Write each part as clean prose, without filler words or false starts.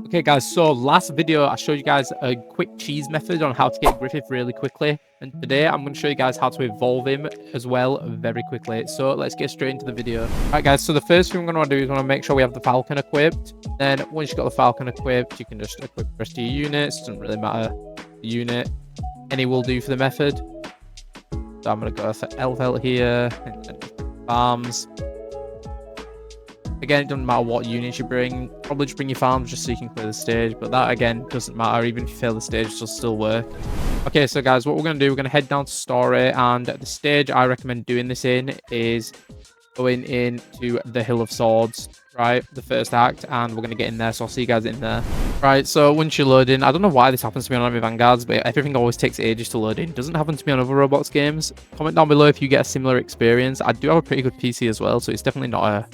Okay guys, so last video I showed you guys a quick cheese method on how to get Griffith really quickly, and today I'm going to show you guys how to evolve him as well very quickly. So let's get straight into the video. Alright guys, so the first thing we're going to want to do is want to make sure we have the falcon equipped. Then once you've got the falcon equipped, you can just equip the rest of your units. Doesn't really matter the unit, any will do for the method. So I'm going to go for Elfelt here and then farms. Again, it doesn't matter what units you bring. Probably just bring your farms just so you can clear the stage. But that, again, doesn't matter. Even if you fail the stage, it'll still work. Okay, so guys, what we're going to do, we're going to head down to story. And the stage I recommend doing this in is going into the Hill of Swords, right? The first act. And we're going to get in there. So I'll see you guys in there. Right, so once you load in, I don't know why this happens to me on AnimeVanguards, but everything always takes ages to load in. It doesn't happen to me on other Roblox games. Comment down below if you get a similar experience. I do have a pretty good PC as well, so it's definitely not a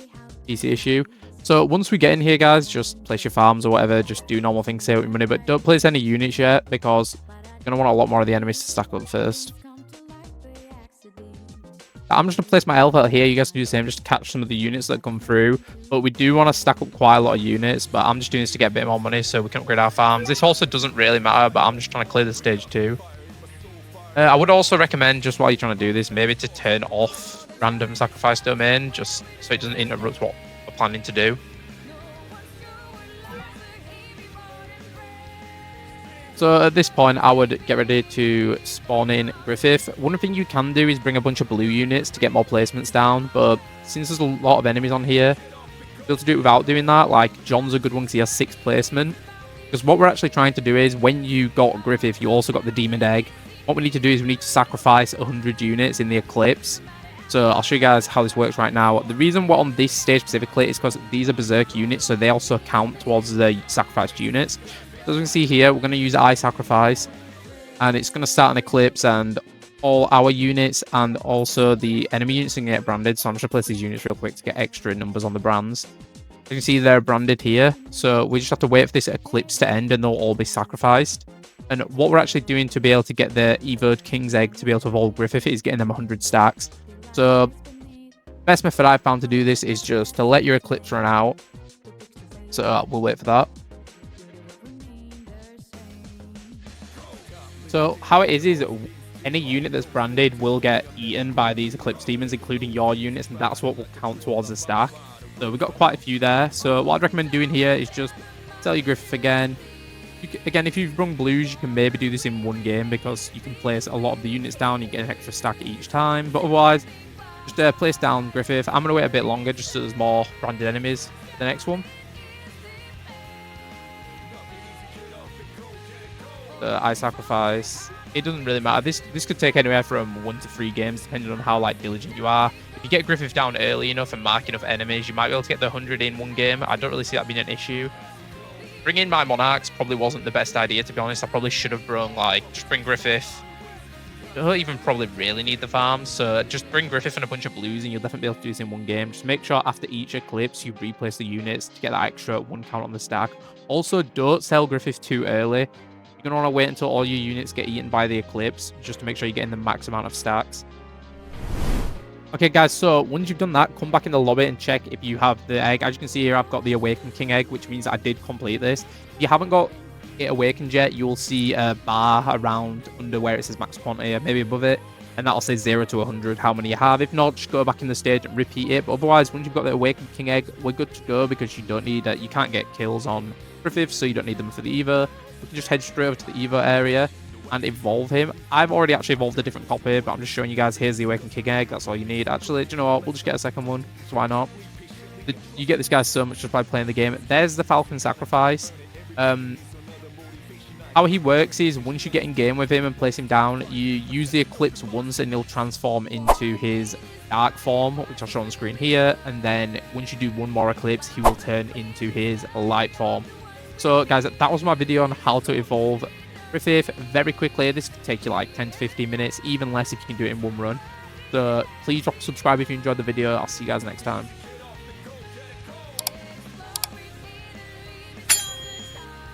PC issue. So once we get in here, guys, just place your farms or whatever, just do normal things, save your money, but don't place any units yet because you're gonna want a lot more of the enemies to stack up first. I'm just gonna place my Elfelt here. You guys can do the same, just to catch some of the units that come through, but we do want to stack up quite a lot of units, but I'm just doing this to get a bit more money so we can upgrade our farms. This also doesn't really matter, but I'm just trying to clear the stage too. I would also recommend, just while you're trying to do this, maybe to turn off random sacrifice domain, just so it doesn't interrupt what we're planning to do. So at this point, I would get ready to spawn in Griffith. One thing you can do is bring a bunch of blue units to get more placements down, but since there's a lot of enemies on here, you'll be able to do it without doing that. Like, John's a good one because he has 6 placement. Because what we're actually trying to do is, when you got Griffith, you also got the Demon Egg. What we need to do is we need to sacrifice 100 units in the Eclipse. So I'll show you guys how this works right now. The reason we're on this stage specifically is because these are Berserk units, so they also count towards the sacrificed units. So as we can see here, we're going to use I Sacrifice, and it's going to start an Eclipse, and all our units and also the enemy units can get branded. So I'm just going to place these units real quick to get extra numbers on the brands. As you can see, they're branded here. So we just have to wait for this Eclipse to end, and they'll all be sacrificed. And what we're actually doing to be able to get the Evoed King's Egg to be able to evolve Griffith is getting them 100 stacks. So, best method I've found to do this is just to let your Eclipse run out. So, we'll wait for that. So, how it is any unit that's branded will get eaten by these Eclipse demons, including your units, and that's what will count towards the stack. So, we've got quite a few there. So, what I'd recommend doing here is just sell your Griffith again. Again, if you've rung blues, you can maybe do this in one game because you can place a lot of the units down. You get an extra stack each time. But otherwise, just place down Griffith. I'm going to wait a bit longer just so there's more branded enemies. The next one. I Sacrifice. It doesn't really matter. This could take anywhere from 1 to 3 games, depending on how diligent you are. If you get Griffith down early enough and mark enough enemies, you might be able to get the 100 in one game. I don't really see that being an issue. Bringing my Monarchs probably wasn't the best idea, to be honest. I probably should have brung, just bring Griffith. You don't even probably really need the farms, so just bring Griffith and a bunch of blues and you'll definitely be able to do this in one game. Just make sure after each Eclipse you replace the units to get that extra 1 count on the stack. Also, don't sell Griffith too early. You're going to want to wait until all your units get eaten by the Eclipse, just to make sure you're getting the max amount of stacks. Okay guys, so once you've done that, come back in the lobby and check if you have the egg. As you can see here, I've got the Awakened King Egg, which means I did complete this. If you haven't got it awakened yet, you'll see a bar around under where it says max quantity, maybe above it, and that'll say 0 to 100 how many you have. If not, just go back in the stage and repeat it. But otherwise, once you've got the Awakened King Egg, we're good to go because you don't need you can't get kills on Griffith, so you don't need them for the Evo. We can just head straight over to the Evo area and evolve him. I've already actually evolved a different copy, but I'm just showing you guys, here's the Awakened King Egg. That's all you need. Actually, do you know what? We'll just get a second one, so why not? You get this guy so much just by playing the game. There's the Falcon Sacrifice. How he works is, once you get in game with him and place him down, you use the Eclipse once and he'll transform into his dark form, which I'll show on the screen here. And then once you do one more Eclipse, he will turn into his light form. So guys, that was my video on how to evolve Griffith very quickly. This could take you 10 to 15 minutes, even less if you can do it in one run. So please drop a subscribe if you enjoyed the video. I'll see you guys next time.